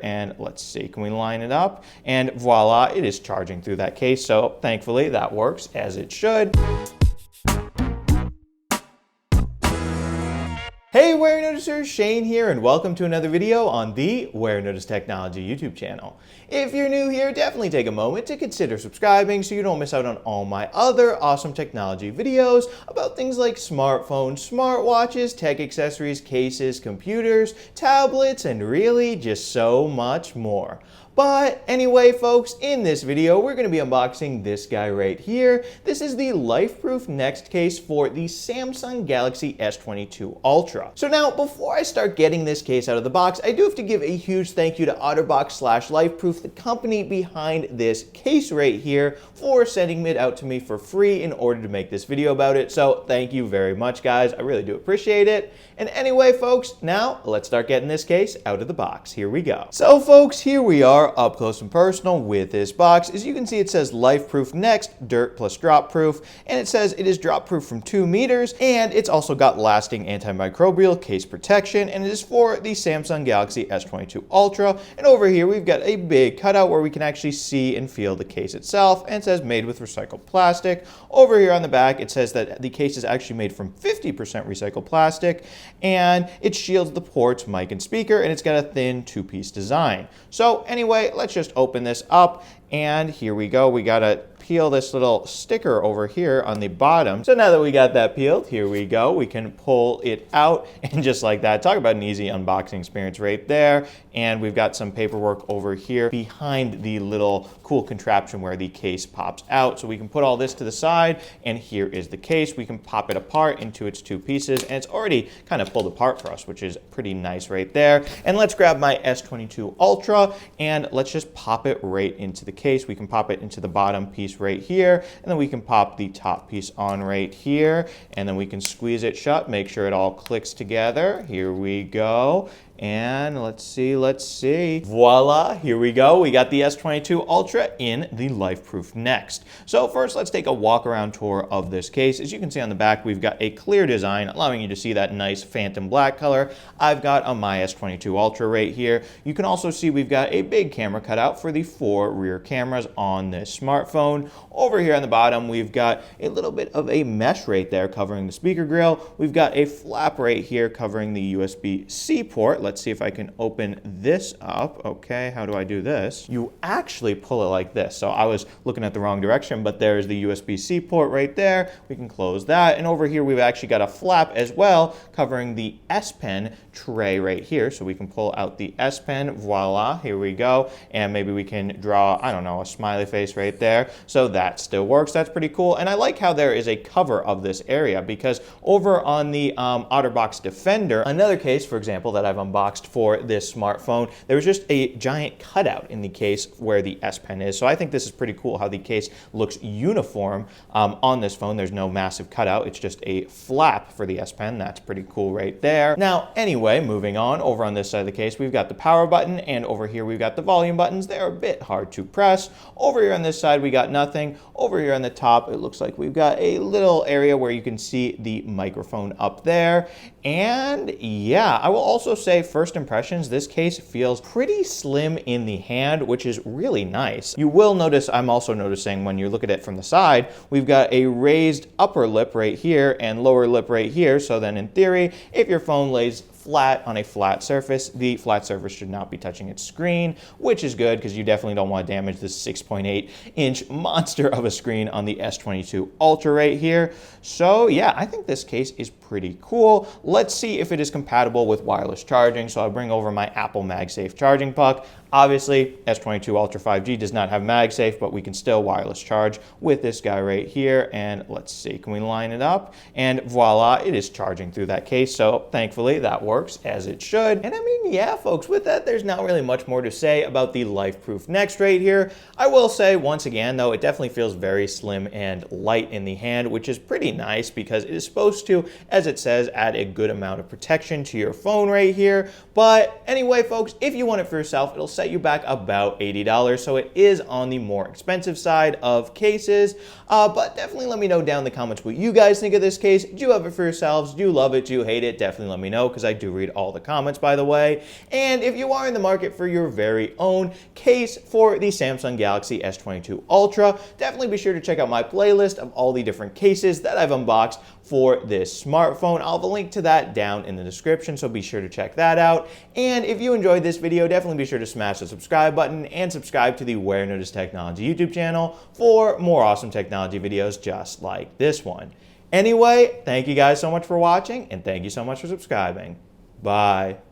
And let's see, can we line it up? And voila, it is charging through that case. So thankfully that works as it should. Hey Wear Noticers, Shane here, and welcome to another video on the Warenotice Technology YouTube channel. If you're new here, definitely take a moment to consider subscribing so you don't miss out on all my other awesome technology videos about things like smartphones, smartwatches, tech accessories, cases, computers, tablets, and really just so much more. But anyway, folks, in this video, we're going to be unboxing this guy right here. This is the LifeProof NEXT case for the Samsung Galaxy S22 Ultra. So now, before I start getting this case out of the box, I do have to give a huge thank you to OtterBox/LifeProof, the company behind this case right here, for sending it out to me for free in order to make this video about it. So thank you very much, guys. I really do appreciate it. And anyway, folks, now let's start getting this case out of the box. Here we go. So, folks, here we are up close and personal with this box. As you can see, it says LifeProof NEXT, dirt plus drop proof, and it says it is drop proof from 2 meters, and it's also got lasting antimicrobial case protection, and it is for the Samsung Galaxy S22 Ultra. And over here, we've got a big cutout where we can actually see and feel the case itself, and it says made with recycled plastic. Over here on the back, it says that the case is actually made from 50% recycled plastic, and it shields the ports, mic, and speaker, and it's got a thin 2-piece design. So anyway, let's just open this up, and here we go. We gotta peel this little sticker over here on the bottom. So now that we got that peeled, here we go. We can pull it out, and just like that, talk about an easy unboxing experience right there. And we've got some paperwork over here behind the little cool contraption where the case pops out. So we can put all this to the side, and here is the case. We can pop it apart into its 2 pieces, and it's already kind of pulled apart for us, which is pretty nice right there. And let's grab my S22 Ultra, and let's just pop it right into the case. We can pop it into the bottom piece right here, and then we can pop the top piece on right here, and then we can squeeze it shut, make sure it all clicks together. Here we go. And let's see. Voila, here we go. We got the S22 Ultra in the LifeProof NEXT. So first, let's take a walk around tour of this case. As you can see on the back, we've got a clear design, allowing you to see that nice phantom black color I've got on my S22 Ultra right here. You can also see we've got a big camera cutout for the 4 rear cameras on this smartphone. Over here on the bottom, we've got a little bit of a mesh right there covering the speaker grill. We've got a flap right here covering the USB-C port. Let's see if I can open this up. Okay, how do I do this? You actually pull it like this. So I was looking at the wrong direction, but there's the USB-C port right there. We can close that. And over here, we've actually got a flap as well covering the S Pen tray right here. So we can pull out the S Pen. Voila, here we go. And maybe we can draw, I don't know, a smiley face right there. So that still works. That's pretty cool. And I like how there is a cover of this area, because over on the OtterBox Defender, another case, for example, that I've unboxed for this smartphone, there was just a giant cutout in the case where the S Pen is. So I think this is pretty cool how the case looks uniform on this phone. There's no massive cutout. It's just a flap for the S Pen. That's pretty cool right there. Now, anyway, moving on, over on this side of the case, we've got the power button, and over here we've got the volume buttons. They're a bit hard to press. Over here on this side, we got nothing. Over here on the top, it looks like we've got a little area where you can see the microphone up there. And yeah, I will also say, first impressions, this case feels pretty slim in the hand, which is really nice. You will notice, I'm also noticing when you look at it from the side, we've got a raised upper lip right here and lower lip right here. So then in theory, if your phone lays flat on a flat surface, the flat surface should not be touching its screen, which is good because you definitely don't want to damage this 6.8-inch monster of a screen on the S22 Ultra right here. So yeah, I think this case is pretty cool. Let's see if it is compatible with wireless charging. So I'll bring over my Apple MagSafe charging puck. Obviously, S22 Ultra 5G does not have MagSafe, but we can still wireless charge with this guy right here. And let's see, can we line it up? And voila, it is charging through that case. So thankfully, that works as it should. And I mean, yeah, folks, with that, there's not really much more to say about the LifeProof NEXT right here. I will say, once again, though, it definitely feels very slim and light in the hand, which is pretty nice because it is supposed to, as it says, add a good amount of protection to your phone right here. But anyway, folks, if you want it for yourself, it'll set you back about $80, so it is on the more expensive side of cases. But definitely let me know down in the comments what you guys think of this case. Do you have it for yourselves? Do you love it? Do you hate it? Definitely let me know, because I do read all the comments, by the way. And if you are in the market for your very own case for the Samsung Galaxy S22 Ultra, definitely be sure to check out my playlist of all the different cases that I've unboxed for this smartphone. I'll have a link to that down in the description, so be sure to check that out. And if you enjoyed this video, definitely be sure to smash the subscribe button and subscribe to the Warenotice Technology YouTube channel for more awesome technology videos just like this one. Anyway, thank you guys so much for watching, and thank you so much for subscribing. Bye.